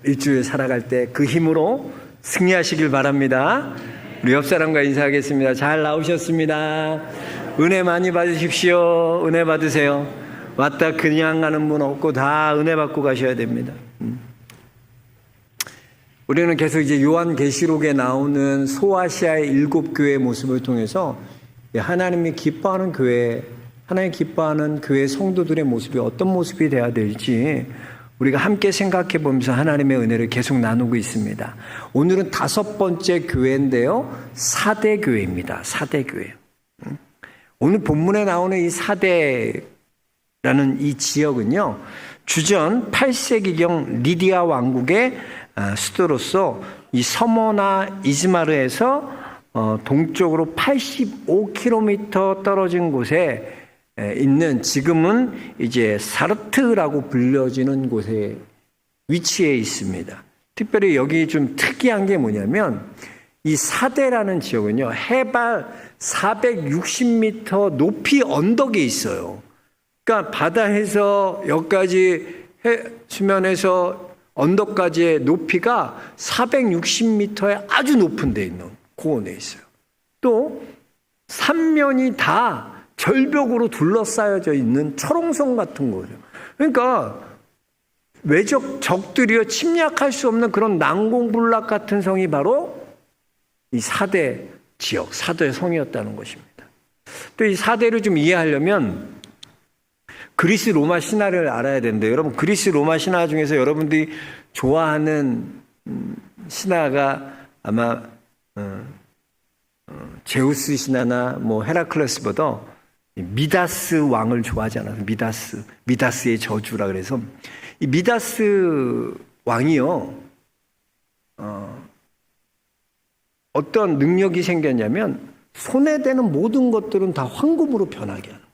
일주일 살아갈 때 그 힘으로 승리하시길 바랍니다. 우리 옆 사람과 인사하겠습니다. 잘 나오셨습니다. 은혜 많이 받으십시오. 은혜 받으세요. 왔다 그냥 가는 분 없고 다 은혜 받고 가셔야 됩니다. 우리는 계속 이제 요한계시록에 나오는 소아시아의 7교회의 모습을 통해서 하나님이 기뻐하는 교회, 하나님 기뻐하는 교회 성도들의 모습이 어떤 모습이 돼야 될지 우리가 함께 생각해 보면서 하나님의 은혜를 계속 나누고 있습니다. 오늘은 5번째 교회인데요. 사대교회입니다. 사대교회. 오늘 본문에 나오는 이 사대라는 이 지역은요, 주전 8세기경 리디아 왕국의 수도로서 이 서머나 이즈마르에서 동쪽으로 85km 떨어진 곳에 있는, 지금은 이제 사르트라고 불려지는 곳에 위치해 있습니다. 특별히 여기 좀 특이한 게 뭐냐면 이 사대라는 지역은요, 해발 460m 높이 언덕에 있어요. 그러니까 바다에서 여기까지 수면에서 언덕까지의 높이가 460m의 아주 높은 데 있는 고원에 있어요. 또 삼면이 다 절벽으로 둘러싸여져 있는 철옹성 같은 거죠. 그러니까 외적 적들이요 침략할 수 없는 그런 난공불락 같은 성이 바로 이 사대 지역, 사대 성이었다는 것입니다. 또 이 사대를 좀 이해하려면 그리스 로마 신화를 알아야 되는데, 여러분 그리스 로마 신화 중에서 여러분들이 좋아하는 신화가 아마 제우스 신화나 뭐 헤라클레스보다 미다스 왕을 좋아하지 않아요. 미다스의 저주라 그래서 이 미다스 왕이요, 어떤 능력이 생겼냐면 손에 대는 모든 것들은 다 황금으로 변하게 하는 거예요.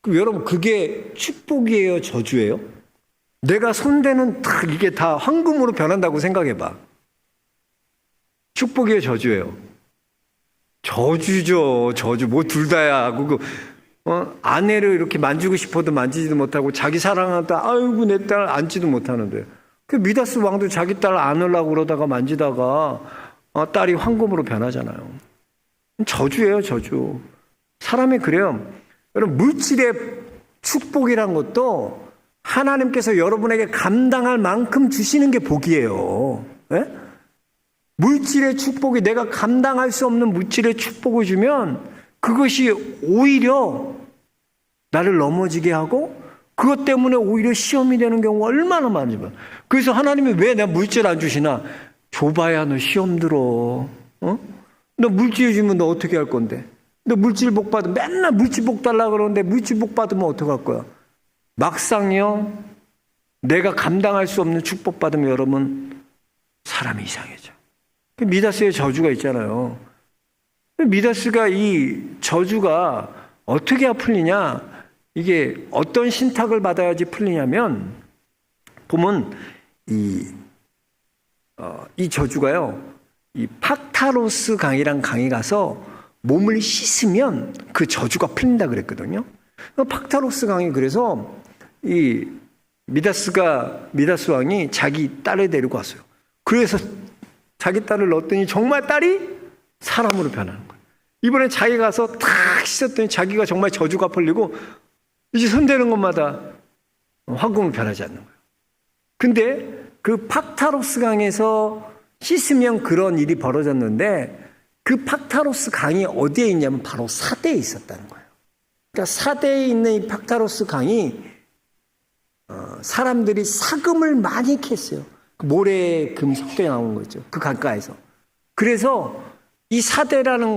그럼 여러분 그게 축복이에요, 저주예요? 내가 손대는 이게 다 황금으로 변한다고 생각해봐. 축복이에요, 저주예요? 저주죠. 저주. 뭐 둘 다야. 아내를 이렇게 만지고 싶어도 만지지도 못하고 자기 사랑하다 아이고 내 딸 안지도 못하는데, 그 미다스 왕도 자기 딸 안으려고 그러다가 만지다가 딸이 황금으로 변하잖아요. 저주예요, 저주. 사람이 그래요. 여러분 물질의 축복이란 것도 하나님께서 여러분에게 감당할 만큼 주시는 게 복이에요. 네? 물질의 축복이, 내가 감당할 수 없는 물질의 축복을 주면 그것이 오히려 나를 넘어지게 하고 그것 때문에 오히려 시험이 되는 경우가 얼마나 많은지. 그래서 하나님이 왜 내가 물질 안 주시나? 줘봐야 너 시험 들어. 너 물질 주면 너 어떻게 할 건데? 너 물질 복 받으면 맨날 물질 복 달라 그러는데 물질 복 받으면 어떡할 거야? 막상요, 내가 감당할 수 없는 축복 받으면 여러분 사람이 이상해져. 미다스의 저주가 있잖아요. 미다스가 이 저주가 어떻게 풀리냐? 이게 어떤 신탁을 받아야지 풀리냐면, 보면 이 저주가요, 이 팍타로스 강이란 강에 가서 몸을 씻으면 그 저주가 풀린다 그랬거든요. 팍타로스 강이, 그래서 이 미다스 왕이 자기 딸을 데리고 왔어요. 그래서 자기 딸을 넣었더니 정말 딸이 사람으로 변하는 거예요. 이번에 자기가 가서 탁 씻었더니 자기가 정말 저주가 풀리고 이제 손대는 것마다 황금으로 변하지 않는 거예요. 근데 그 팍타로스 강에서 씻으면 그런 일이 벌어졌는데, 그 팍타로스 강이 어디에 있냐면 바로 사대에 있었다는 거예요. 그러니까 사대에 있는 이 팍타로스 강이 사람들이 사금을 많이 캤어요. 모래 금 섞여 나오는 거죠. 그 강가에서. 그래서 이 사대라는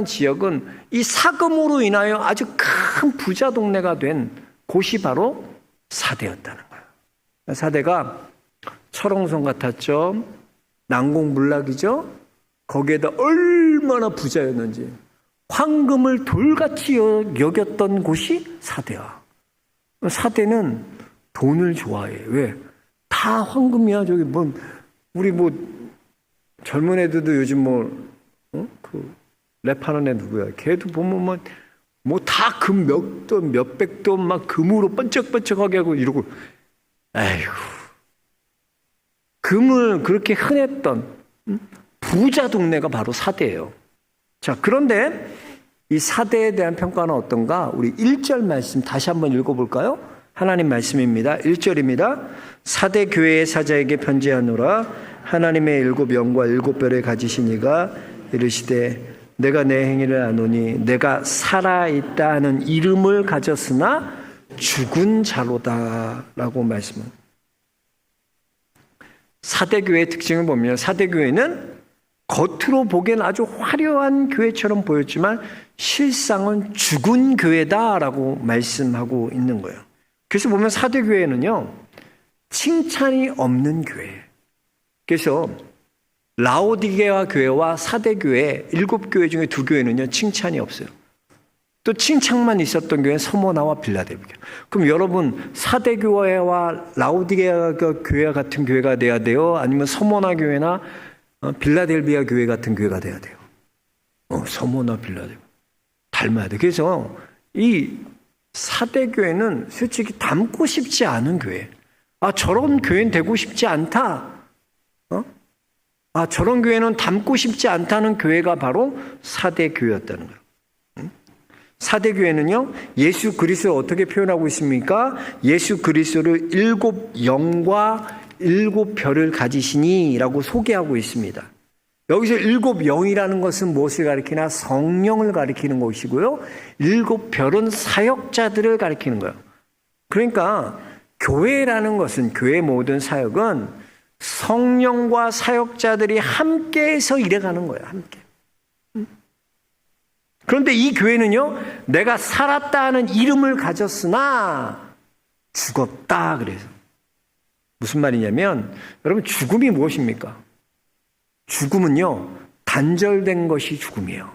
지역은 이 사금으로 인하여 아주 큰 부자 동네가 된 곳이 바로 사대였다는 거예요. 사대가 철옹성 같았죠. 난공불락이죠. 거기에다 얼마나 부자였는지, 황금을 돌같이 여겼던 곳이 사대야. 사대는 돈을 좋아해. 왜? 다 황금이야. 저기 우리 젊은 애들도 요즘 그 랩하는 애 누구야? 걔도 보면 다 금 몇백 돈 막 금으로 번쩍번쩍하게 하고 이러고, 아이고 금을 그렇게 흔했던 부자 동네가 바로 사대예요. 자, 그런데 이 사대에 대한 평가는 어떤가? 우리 1절 말씀 다시 한번 읽어볼까요? 하나님 말씀입니다. 1절입니다. 사대 교회의 사자에게 편지하노라. 하나님의 7영과 7별을 가지신 이가 이르시되 내가 내 행위를 아노니 내가 살아있다 하는 이름을 가졌으나 죽은 자로다 라고 말씀합니다. 사대교회의 특징을 보면 사대교회는 겉으로 보기엔 아주 화려한 교회처럼 보였지만 실상은 죽은 교회다라고 말씀하고 있는 거예요. 그래서 보면 사대교회는요, 칭찬이 없는 교회. 그래서 라오디게아 교회와 사대교회 7교회 중에 2교회는요, 칭찬이 없어요. 또 칭찬만 있었던 교회는 서모나와 빌라델비아. 그럼 여러분 사대교회와 라오디게아 교회 같은 교회가 돼야 돼요? 아니면 서모나 교회나 빌라델비아 교회 같은 교회가 돼야 돼요? 서모나 빌라델비아 닮아야 돼. 그래서 이 사대교회는 솔직히 닮고 싶지 않은 교회. 아, 저런 교회는 되고 싶지 않다. 아, 저런 교회는 닮고 싶지 않다는 교회가 바로 사대교회였다는 거예요. 사대교회는요, 예수 그리스도를 어떻게 표현하고 있습니까? 예수 그리스도를 7영과 7별을 가지시니 라고 소개하고 있습니다. 여기서 7영이라는 것은 무엇을 가리키나? 성령을 가리키는 것이고요. 7별은 사역자들을 가리키는 거예요. 그러니까 교회라는 것은, 교회 모든 사역은 성령과 사역자들이 함께해서 일해가는 거예요. 함께. 그런데 이 교회는요, 내가 살았다 하는 이름을 가졌으나 죽었다 그래서. 무슨 말이냐면, 여러분 죽음이 무엇입니까? 죽음은요, 단절된 것이 죽음이에요.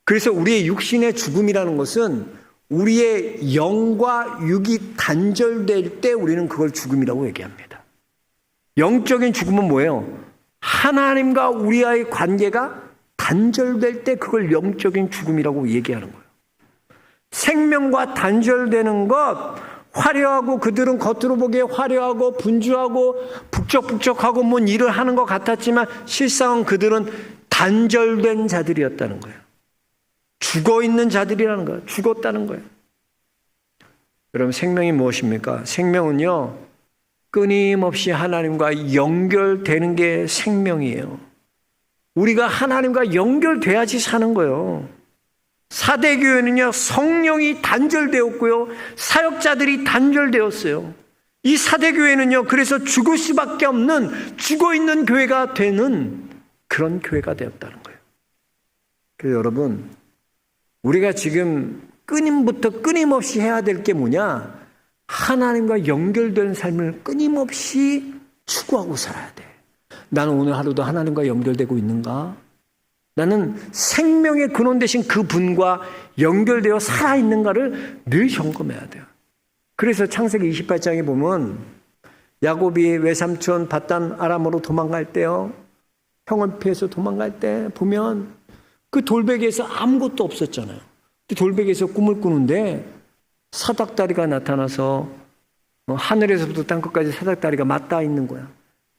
그래서 우리의 육신의 죽음이라는 것은 우리의 영과 육이 단절될 때 우리는 그걸 죽음이라고 얘기합니다. 영적인 죽음은 뭐예요? 하나님과 우리와의 관계가 단절될 때 그걸 영적인 죽음이라고 얘기하는 거예요. 생명과 단절되는 것, 화려하고 그들은 겉으로 보기에 화려하고 분주하고 북적북적하고 뭔 일을 하는 것 같았지만 실상은 그들은 단절된 자들이었다는 거예요. 죽어있는 자들이라는 거예요. 죽었다는 거예요. 여러분 생명이 무엇입니까? 생명은요, 끊임없이 하나님과 연결되는 게 생명이에요. 우리가 하나님과 연결돼야지 사는 거예요. 사대교회는요, 성령이 단절되었고요, 사역자들이 단절되었어요. 이 사대교회는요, 그래서 죽을 수밖에 없는, 죽어있는 교회가 되는 그런 교회가 되었다는 거예요. 그래서 여러분, 우리가 지금 끊임없이 해야 될 게 뭐냐? 하나님과 연결된 삶을 끊임없이 추구하고 살아야 돼. 나는 오늘 하루도 하나님과 연결되고 있는가? 나는 생명의 근원 되신 그 분과 연결되어 살아있는가를 늘 점검해야 돼요. 그래서 창세기 28장에 보면 야곱이 외삼촌 밧단 아람으로 도망갈 때요, 형을 피해서 도망갈 때 보면 그 돌베개에서 아무것도 없었잖아요. 돌베개에서 꿈을 꾸는데 사닥다리가 나타나서 하늘에서부터 땅끝까지 사닥다리가 맞닿아 있는 거야.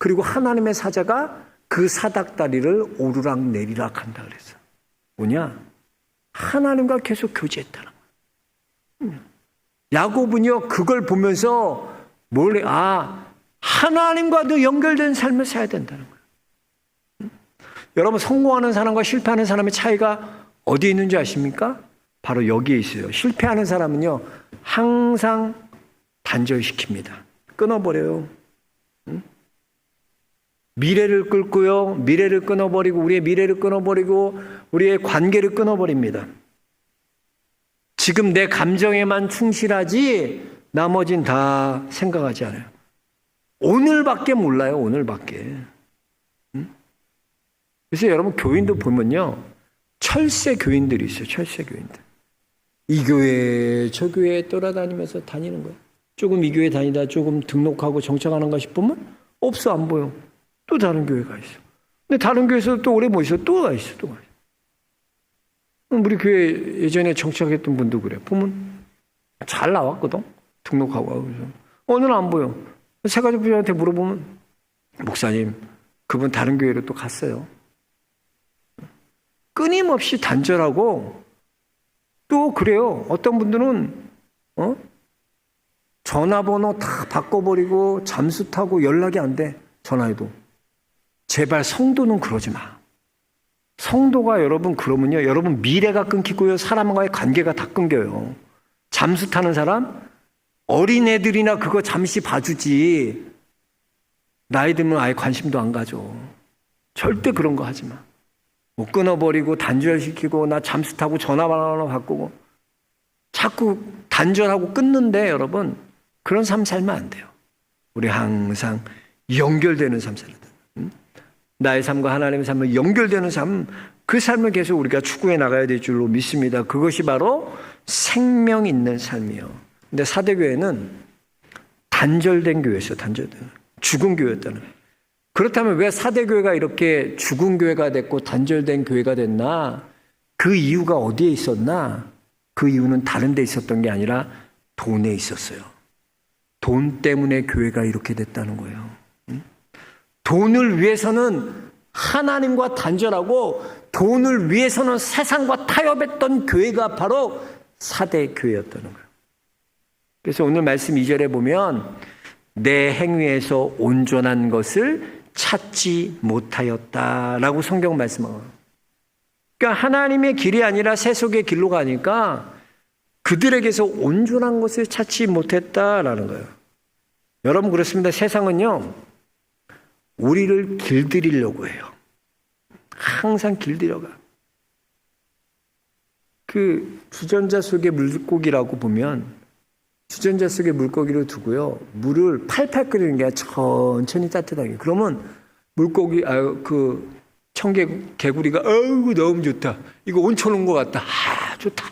그리고 하나님의 사자가 그 사닥다리를 오르락 내리락 한다 그랬어. 뭐냐? 하나님과 계속 교제했다는 거야. 야곱은요, 그걸 보면서 하나님과도 연결된 삶을 살아야 된다는 거야. 여러분, 성공하는 사람과 실패하는 사람의 차이가 어디에 있는지 아십니까? 바로 여기에 있어요. 실패하는 사람은요, 항상 단절시킵니다. 끊어버려요. 미래를 끊고요, 미래를 끊어버리고, 우리의 미래를 끊어버리고, 우리의 관계를 끊어버립니다. 지금 내 감정에만 충실하지 나머진 다 생각하지 않아요. 오늘밖에 몰라요. 오늘밖에. 그래서 여러분 교인도 보면요, 철새 교인들이 있어요. 철새 교인들. 이 교회 저 교회에 돌아다니면서 다니는 거예요. 조금 이 교회 다니다 조금 등록하고 정착하는가 싶으면 없어, 안 보여. 또 다른 교회가 있어. 근데 다른 교회에서 또 오래 못 있어. 또 가 있어. 또 가 있어. 우리 교회 예전에 정착했던 분도 그래. 보면 잘 나왔거든. 등록하고. 그래서 오늘은 안 보여. 새가족부장한테 물어보면 목사님, 그분 다른 교회로 또 갔어요. 끊임없이 단절하고 또 그래요. 어떤 분들은 전화번호 다 바꿔버리고 잠수 타고 연락이 안 돼. 전화해도. 제발 성도는 그러지 마. 성도가 여러분 그러면요, 여러분 미래가 끊기고요, 사람과의 관계가 다 끊겨요. 잠수 타는 사람, 어린애들이나 그거 잠시 봐주지 나이 들면 아예 관심도 안 가져. 절대 그런 거 하지 마. 뭐 끊어버리고 단절시키고 나 잠수 타고 전화번호 바꾸고 자꾸 단절하고 끊는데 여러분 그런 삶 살면 안 돼요. 우리 항상 연결되는 삶 살아야 돼요. 나의 삶과 하나님의 삶을 연결되는 삶, 그 삶을 계속 우리가 추구해 나가야 될 줄로 믿습니다. 그것이 바로 생명 있는 삶이요. 근데 사대교회는 단절된 교회였어요. 단절된. 죽은 교회였다는. 그렇다면 왜 사대교회가 이렇게 죽은 교회가 됐고 단절된 교회가 됐나? 그 이유가 어디에 있었나? 그 이유는 다른 데 있었던 게 아니라 돈에 있었어요. 돈 때문에 교회가 이렇게 됐다는 거예요. 돈을 위해서는 하나님과 단절하고 돈을 위해서는 세상과 타협했던 교회가 바로 사대교회였다는 거예요. 그래서 오늘 말씀 2절에 보면 내 행위에서 온전한 것을 찾지 못하였다라고 성경 말씀하고, 그러니까 하나님의 길이 아니라 세속의 길로 가니까 그들에게서 온전한 것을 찾지 못했다라는 거예요. 여러분 그렇습니다. 세상은요 우리를 길들이려고 해요. 항상 길들여가. 그 주전자 속의 물고기라고 보면 주전자 속에 물고기를 두고요, 물을 팔팔 끓이는 게 천천히 따뜻하게. 그러면 물고기, 그 개구리가 어우 너무 좋다, 이거 온천 온 것 같다, 좋다.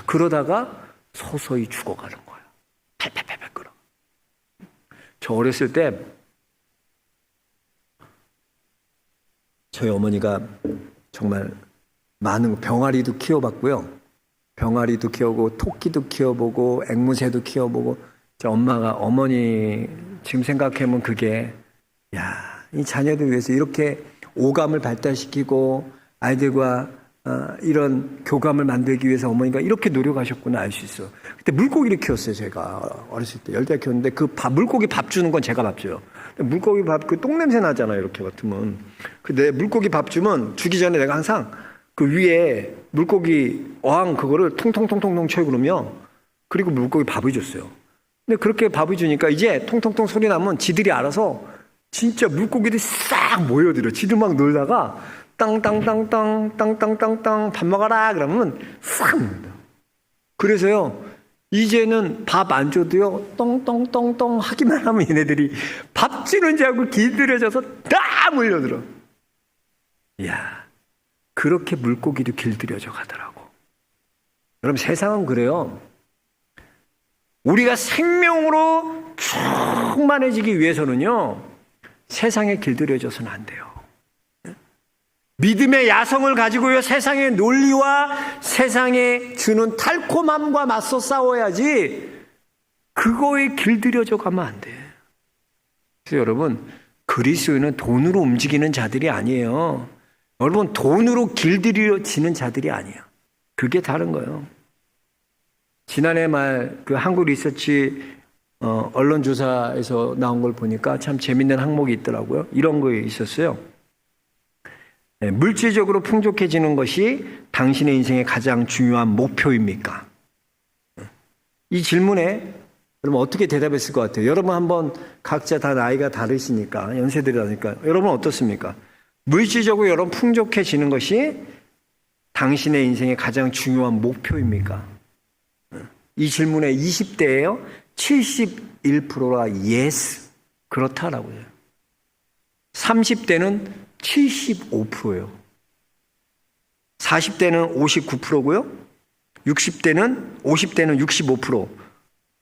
그러다가 서서히 죽어가는 거예요. 팔팔 끓어. 저 어렸을 때 저희 어머니가 정말 많은 병아리도 키워봤고요. 병아리도 키워보고 토끼도 키워보고 앵무새도 키워보고, 저 어머니 지금 생각해보면 그게 이 자녀들 위해서 이렇게 오감을 발달시키고 아이들과 이런 교감을 만들기 위해서 어머니가 이렇게 노력하셨구나 알 수 있어. 그때 물고기를 키웠어요. 제가 어렸을 때 10대 키웠는데 그 물고기 밥 주는 건 제가 밥 줘요. 물고기 밥, 그 똥냄새 나잖아요. 이렇게 같으면. 근데 물고기 밥 주면 주기 전에 내가 항상 그 위에 물고기 어항 그거를 통통통통통 쳐요. 그리고 물고기 밥을 줬어요. 근데 그렇게 밥을 주니까 이제 통통통 소리 나면 지들이 알아서 진짜 물고기들이 싹 모여들어. 지들 막 놀다가 땅땅땅땅 밥 먹어라 그러면 싹 먹는다. 그래서요 이제는 밥 안 줘도요 똥똥똥똥 하기만 하면 얘네들이 밥 주는 줄 알고 길들여져서 다 몰려들어. 이야, 그렇게 물고기도 길들여져 가더라고. 여러분 세상은 그래요. 우리가 생명으로 충만해지기 위해서는요 세상에 길들여져서는 안 돼요. 믿음의 야성을 가지고요 세상의 논리와 세상에 주는 달콤함과 맞서 싸워야지 그거에 길들여져 가면 안 돼. 그래서 여러분 그리스도인은 돈으로 움직이는 자들이 아니에요. 여러분 돈으로 길들여지는 자들이 아니에요. 그게 다른 거예요. 지난해 말 그 한국 리서치 언론조사에서 나온 걸 보니까 참 재밌는 항목이 있더라고요. 이런 거 있었어요. 물질적으로 풍족해지는 것이 당신의 인생의 가장 중요한 목표입니까? 이 질문에 여러분 어떻게 대답했을 것 같아요? 여러분 한번 각자 다 나이가 다르시니까 연세들이 다르니까 여러분 어떻습니까? 물질적으로 여러분 풍족해지는 것이 당신의 인생의 가장 중요한 목표입니까? 이 질문에 20대예요. 71%가 yes, 그렇다라고 해요. 30대는 75%예요. 40대는 59%고요. 50대는 65%,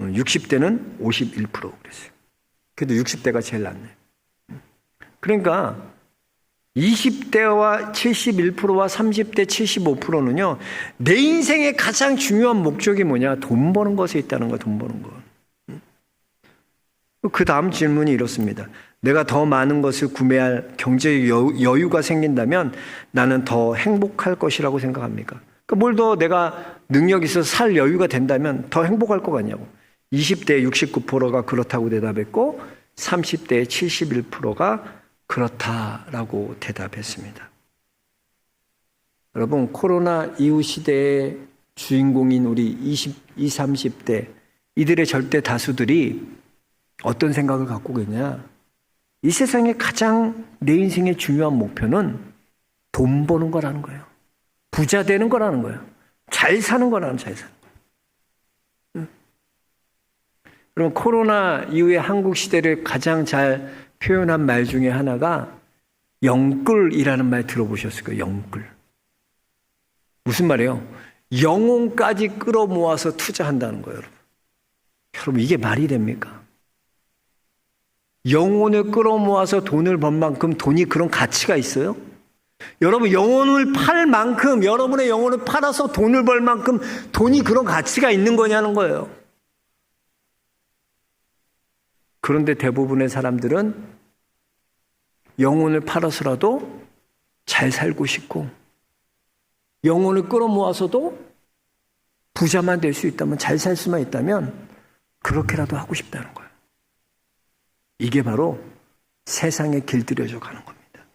60대는 51% 그랬어요. 그래도 60대가 제일 낫네. 그러니까 20대와 71%와 30대 75%는요 내 인생의 가장 중요한 목적이 뭐냐? 돈 버는 것에 있다는 거야. 돈 버는 거. 그 다음 질문이 이렇습니다. 내가 더 많은 것을 구매할 경제 여유가 생긴다면 나는 더 행복할 것이라고 생각합니까? 그러니까 뭘 더 내가 능력이 있어서 살 여유가 된다면 더 행복할 것 같냐고. 20대 69%가 그렇다고 대답했고 30대 71%가 그렇다라고 대답했습니다. 여러분, 코로나 이후 시대의 주인공인 우리 20, 30대 이들의 절대 다수들이 어떤 생각을 갖고 있냐? 이 세상에 가장 내 인생의 중요한 목표는 돈 버는 거라는 거예요. 부자 되는 거라는 거예요. 잘 사는 거라는, 잘 사는 거예요. 여러분, 코로나 이후의 한국 시대를 가장 잘 표현한 말 중에 하나가 영끌이라는 말 들어보셨을 거예요. 영끌. 무슨 말이에요? 영혼까지 끌어모아서 투자한다는 거예요. 여러분, 여러분 이게 말이 됩니까? 영혼을 끌어모아서 돈을 번 만큼 돈이 그런 가치가 있어요? 여러분, 영혼을 팔 만큼, 여러분의 영혼을 팔아서 돈을 벌 만큼 돈이 그런 가치가 있는 거냐는 거예요. 그런데 대부분의 사람들은 영혼을 팔아서라도 잘 살고 싶고, 영혼을 끌어모아서도 부자만 될 수 있다면, 잘 살 수만 있다면 그렇게라도 하고 싶다는 거예요. 이게 바로 세상에 길들여져 가는 겁니다.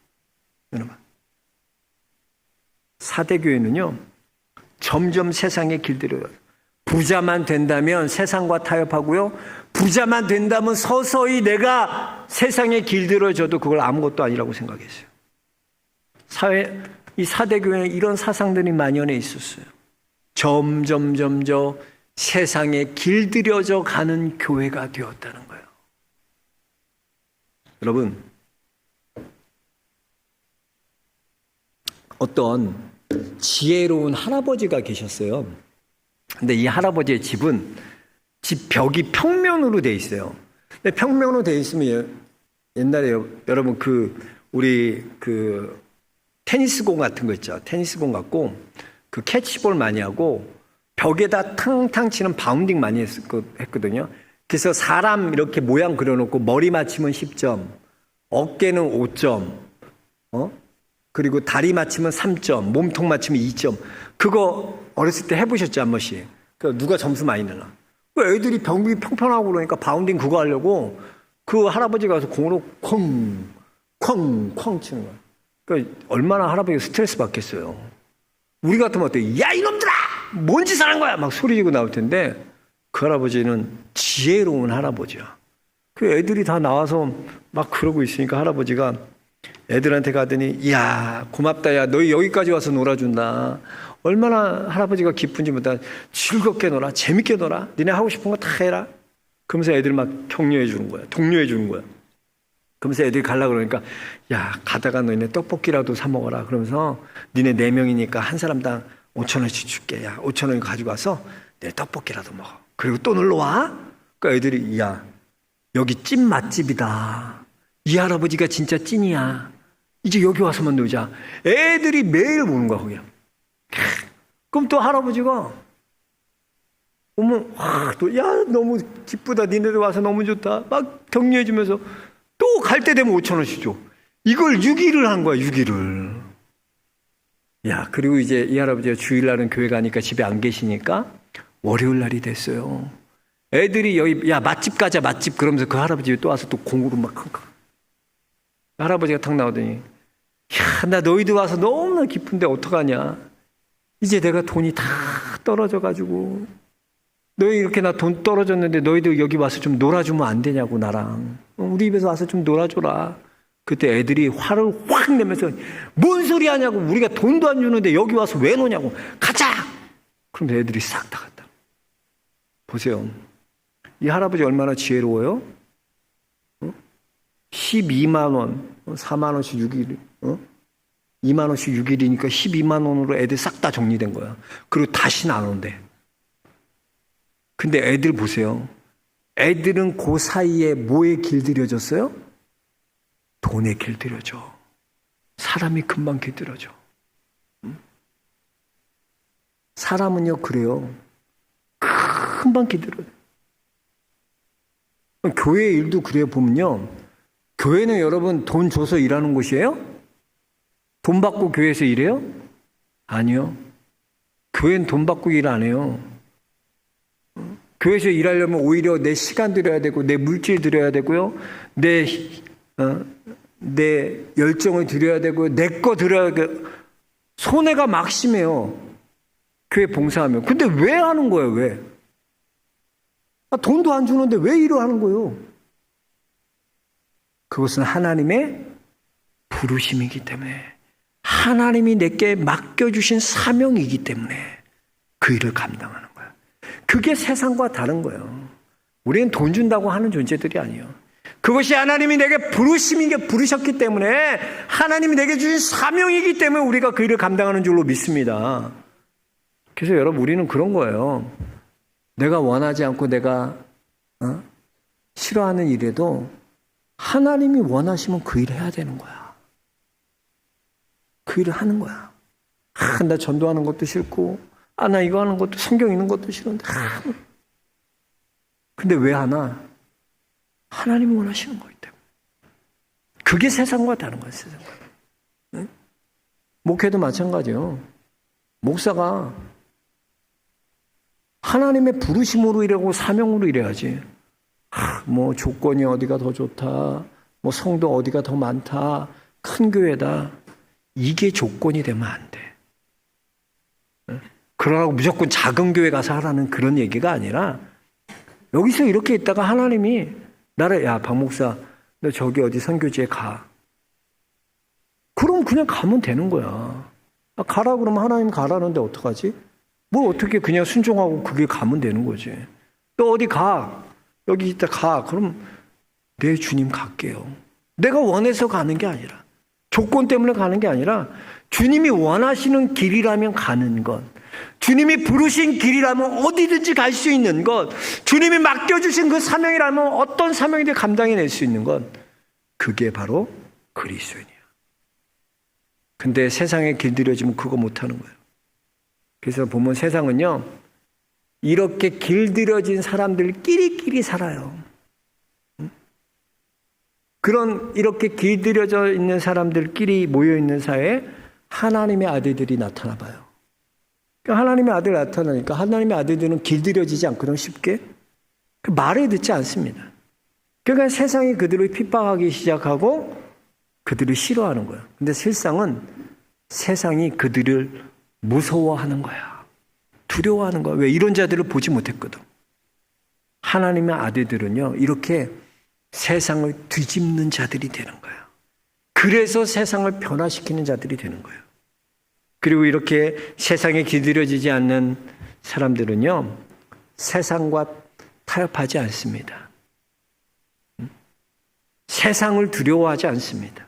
여러분, 4대 교회는요, 점점 세상에 길들여요. 부자만 된다면 세상과 타협하고요, 부자만 된다면 서서히 내가 세상에 길들여져도 그걸 아무것도 아니라고 생각했어요. 이 4대 교회는 이런 사상들이 만연해 있었어요. 점점 세상에 길들여져 가는 교회가 되었다는 거예요. 여러분, 어떤 지혜로운 할아버지가 계셨어요. 근데 이 할아버지의 집은 집 벽이 평면으로 돼 있어요. 근데 평면으로 돼 있으면 옛날에 여러분 우리 테니스공 같은 거 있죠. 테니스공 갖고 그 캐치볼 많이 하고 벽에다 탕탕 치는 바운딩 많이 했거든요. 그래서 사람 이렇게 모양 그려놓고 머리 맞추면 10점, 어깨는 5점, 그리고 다리 맞추면 3점, 몸통 맞추면 2점. 그거 어렸을 때 해보셨죠, 한 번씩? 누가 점수 많이 내나? 애들이 벽이 평평하고 그러니까 바운딩 그거 하려고 그 할아버지가 가서 공으로 쾅 치는 거야. 그러니까 얼마나 할아버지가 스트레스 받겠어요. 우리 같으면 어때? 야, 이놈들아! 뭔 짓을 하는 거야! 막 소리 지고 나올 텐데 그 할아버지는 지혜로운 할아버지야. 그 애들이 다 나와서 막 그러고 있으니까 할아버지가 애들한테 가더니, 이야, 고맙다. 야, 너희 여기까지 와서 놀아준다. 얼마나 할아버지가 기쁜지 몰라. 즐겁게 놀아. 재밌게 놀아. 니네 하고 싶은 거 다 해라. 그러면서 애들 막 격려해 주는 거야. 독려해 주는 거야. 그러면서 애들이 가려고 그러니까, 야, 가다가 너희네 떡볶이라도 사 먹어라. 그러면서 니네 4명이니까 한 사람당 5,000원씩 줄게. 야, 5,000원 가지고 와서 내 떡볶이라도 먹어. 그리고 또 놀러 와. 그러니까 애들이, 야, 여기 찐 맛집이다. 이 할아버지가 진짜 찐이야. 이제 여기 와서만 놀자. 애들이 매일 보는 거야, 거기야. 그럼 또 할아버지가 오면, 야, 너무 기쁘다. 니네들 와서 너무 좋다. 막 격려해주면서 또 갈 때 되면 5,000원씩 줘. 이걸 6일을 한 거야, 6일을. 야, 그리고 이제 이 할아버지가 주일날은 교회 가니까 집에 안 계시니까 월요일 날이 됐어요. 애들이 여기, 야, 맛집 가자, 맛집. 그러면서 그 할아버지 또 와서 또 공으로 막 할아버지가 탁 나오더니, 야, 나 너희들 와서 너무나 기쁜데 어떡하냐. 이제 내가 돈이 다 떨어져가지고 너희 이렇게 나 돈 떨어졌는데 너희들 여기 와서 좀 놀아주면 안 되냐고, 나랑. 우리 집에서 와서 좀 놀아줘라. 그때 애들이 화를 확 내면서 뭔 소리 하냐고. 우리가 돈도 안 주는데 여기 와서 왜 노냐고. 가자. 그럼 애들이 싹 다 갔다. 보세요. 이 할아버지 얼마나 지혜로워요? 12만 원, 4만 원씩 6일, 2만 원씩 6일이니까 12만 원으로 애들 싹 다 정리된 거야. 그리고 다시는 안 온대. 근데 애들 보세요. 애들은 그 사이에 뭐에 길들여졌어요? 돈에 길들여져. 사람이 금방 길들여져. 사람은요, 그래요. 금방 길들여져. 교회 일도 그래 보면요. 교회는 여러분 돈 줘서 일하는 곳이에요? 돈 받고 교회에서 일해요? 아니요. 교회는 돈 받고 일 안 해요. 교회에서 일하려면 오히려 내 시간 들여야 되고 내 물질 들여야 되고요. 내 열정을 들여야 되고요. 내 거 들여야 되고 손해가 막심해요. 교회 봉사하면. 근데 왜 하는 거예요? 왜? 돈도 안 주는데 왜 일을 하는 거예요? 그것은 하나님의 부르심이기 때문에, 하나님이 내게 맡겨주신 사명이기 때문에 그 일을 감당하는 거야. 그게 세상과 다른 거예요. 우리는 돈 준다고 하는 존재들이 아니에요. 그것이 하나님이 내게 부르셨기 때문에, 하나님이 내게 주신 사명이기 때문에 우리가 그 일을 감당하는 줄로 믿습니다. 그래서 여러분, 우리는 그런 거예요. 내가 원하지 않고 내가 싫어하는 일에도 하나님이 원하시면 그 일을 해야 되는 거야. 그 일을 하는 거야. 나 전도하는 것도 싫고, 나 이거 하는 것도, 성경 읽는 것도 싫은데, 근데 왜 하나? 하나님이 원하시는 거기 때문에. 그게 세상과 다른 거예요, 세상과. 응? 목회도 마찬가지예요. 목사가 하나님의 부르심으로 일하고 사명으로 일해야지. 뭐 조건이 어디가 더 좋다, 뭐 성도 어디가 더 많다, 큰 교회다, 이게 조건이 되면 안 돼. 그러라고 무조건 작은 교회 가서 하라는 그런 얘기가 아니라, 여기서 이렇게 있다가 하나님이 나를, 야, 박 목사, 너 저기 어디 선교지에 가. 그럼 그냥 가면 되는 거야. 가라 그러면 하나님 가라는데 어떡하지? 뭐 어떻게 그냥 순종하고 그게 가면 되는 거지. 너 어디 가. 여기 있다 가. 그럼 내 주님 갈게요. 내가 원해서 가는 게 아니라, 조건 때문에 가는 게 아니라, 주님이 원하시는 길이라면 가는 것, 주님이 부르신 길이라면 어디든지 갈 수 있는 것, 주님이 맡겨주신 그 사명이라면 어떤 사명이든 감당해낼 수 있는 것, 그게 바로 그리스도인이야. 근데 세상에 길들여지면 그거 못하는 거예요. 그래서 보면 세상은요, 이렇게 길들여진 사람들끼리끼리 살아요. 그런 이렇게 길들여져 있는 사람들끼리 모여있는 사회에 하나님의 아들들이 나타나 봐요. 하나님의 아들 나타나니까 하나님의 아들들은 길들여지지 않거든요, 쉽게. 말을 듣지 않습니다. 그러니까 세상이 그들을 핍박하기 시작하고 그들을 싫어하는 거예요. 근데 실상은 세상이 그들을 무서워하는 거야. 두려워하는 거야. 왜? 이런 자들을 보지 못했거든. 하나님의 아들들은요, 이렇게 세상을 뒤집는 자들이 되는 거예요. 그래서 세상을 변화시키는 자들이 되는 거예요. 그리고 이렇게 세상에 길들여지지 않는 사람들은요, 세상과 타협하지 않습니다. 세상을 두려워하지 않습니다.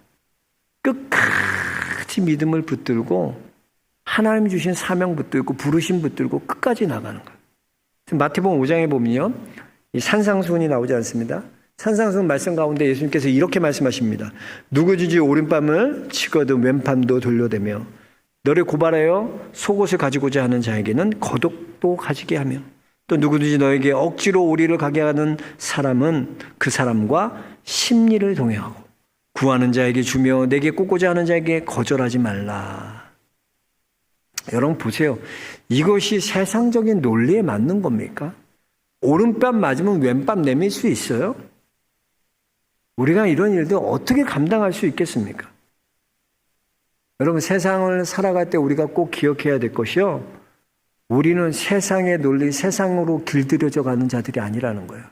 끝까지 믿음을 붙들고 하나님이 주신 사명 붙들고 부르심 붙들고 끝까지 나가는 거예요. 마태복음 5장에 보면요, 이 산상수훈이 나오지 않습니다. 산상수훈 말씀 가운데 예수님께서 이렇게 말씀하십니다. 누구든지 오른밤을 치거든 왼밤도 돌려대며 너를 고발하여 속옷을 가지고자 하는 자에게는 겉옷도 가지게 하며, 또 누구든지 너에게 억지로 오리를 가게 하는 사람은 그 사람과 심리를 동행하고 구하는 자에게 주며 내게 꽂고자 하는 자에게 거절하지 말라. 여러분 보세요. 이것이 세상적인 논리에 맞는 겁니까? 오른밤 맞으면 왼밤 내밀 수 있어요? 우리가 이런 일들 어떻게 감당할 수 있겠습니까? 여러분, 세상을 살아갈 때 우리가 꼭 기억해야 될 것이요, 우리는 세상의 논리, 세상으로 길들여져 가는 자들이 아니라는 거예요.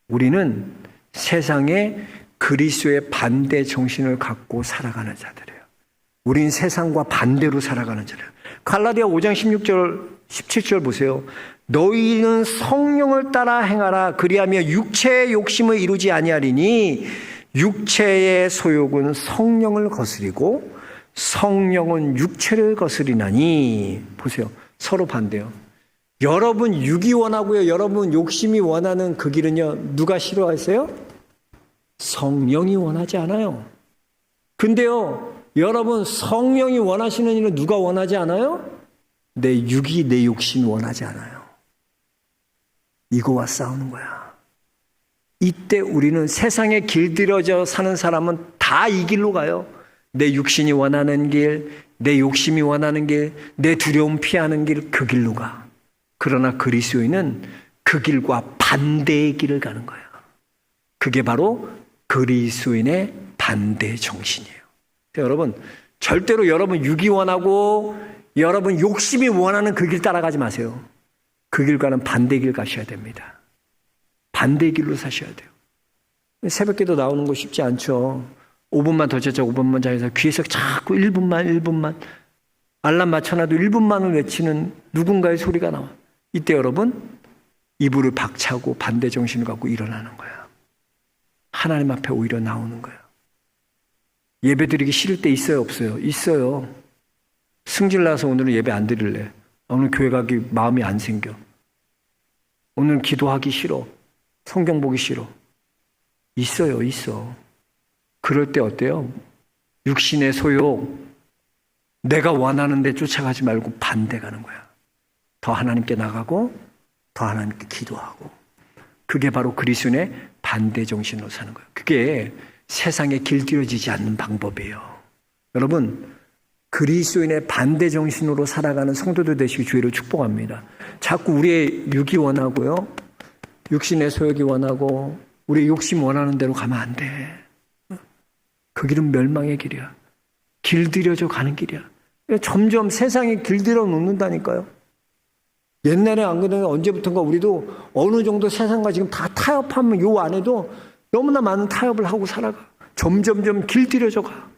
우리는 세상의 그리스도의 반대 정신을 갖고 살아가는 자들이에요. 우린 세상과 반대로 살아가는 자들이에요. 갈라디아 5장 16절, 17절 보세요. 너희는 성령을 따라 행하라. 그리하며 육체의 욕심을 이루지 아니하리니 육체의 소욕은 성령을 거스리고 성령은 육체를 거스리나니. 보세요. 서로 반대요. 여러분 육이 원하고요, 여러분 욕심이 원하는 그 길은요, 누가 싫어하세요? 성령이 원하지 않아요. 근데요, 여러분 성령이 원하시는 일은 누가 원하지 않아요? 내 육이, 내 욕심이 원하지 않아요. 이거와 싸우는 거야. 이때 우리는 세상에 길들여져 사는 사람은 다 이 길로 가요. 내 육신이 원하는 길, 내 욕심이 원하는 길, 내 두려움 피하는 길, 그 길로 가. 그러나 그리스도인은 그 길과 반대의 길을 가는 거예요. 그게 바로 그리스도인의 반대 정신이에요. 여러분, 절대로 여러분 육이 원하고 여러분 욕심이 원하는 그 길 따라가지 마세요. 그 길과는 반대 길 가셔야 됩니다. 반대 길로 사셔야 돼요. 새벽기도 나오는 거 쉽지 않죠. 5분만 더 자자, 5분만 자자. 귀에서 자꾸 1분만 알람 맞춰놔도 1분만을 외치는 누군가의 소리가 나와. 이때 여러분 이불을 박차고 반대 정신을 갖고 일어나는 거야. 하나님 앞에 오히려 나오는 거야. 예배드리기 싫을 때 있어요, 없어요? 있어요. 승질 나서 오늘은 예배 안 드릴래. 오늘 교회 가기 마음이 안 생겨. 오늘 기도하기 싫어. 성경 보기 싫어. 있어요, 있어. 그럴 때 어때요? 육신의 소욕, 내가 원하는 데 쫓아가지 말고 반대 가는 거야. 더 하나님께 나가고 더 하나님께 기도하고. 그게 바로 그리스도인의 반대 정신으로 사는 거예요. 그게 세상에 길들여지지 않는 방법이에요. 여러분, 그리스도인의 반대 정신으로 살아가는 성도들 되시기 주의로 축복합니다. 자꾸 우리의 육이 원하고요, 육신의 소욕이 원하고 우리의 욕심 원하는 대로 가면 안 돼. 그 길은 멸망의 길이야. 길들여져 가는 길이야. 점점 세상에 길들여 놓는다니까요. 옛날에 안 그러면 언제부턴가 우리도 어느 정도 세상과 지금 다 타협하면 요 안에도 너무나 많은 타협을 하고 살아가. 점점점 길들여져 가.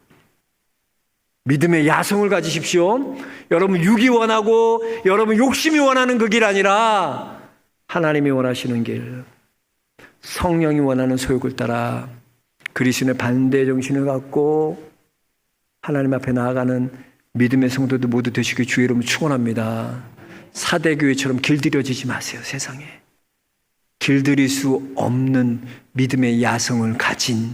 믿음의 야성을 가지십시오. 여러분 육이 원하고 여러분 욕심이 원하는 그 길 아니라 하나님이 원하시는 길, 성령이 원하는 소욕을 따라 그리스도의 반대 정신을 갖고 하나님 앞에 나아가는 믿음의 성도들 모두 되시길 주의 이름으로 축원합니다. 사대교회처럼 길들여지지 마세요. 세상에 길들일 수 없는 믿음의 야성을 가진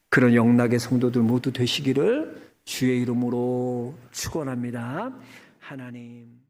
그런 영락의 성도들 모두 되시기를 주의 이름으로 축원합니다. 하나님.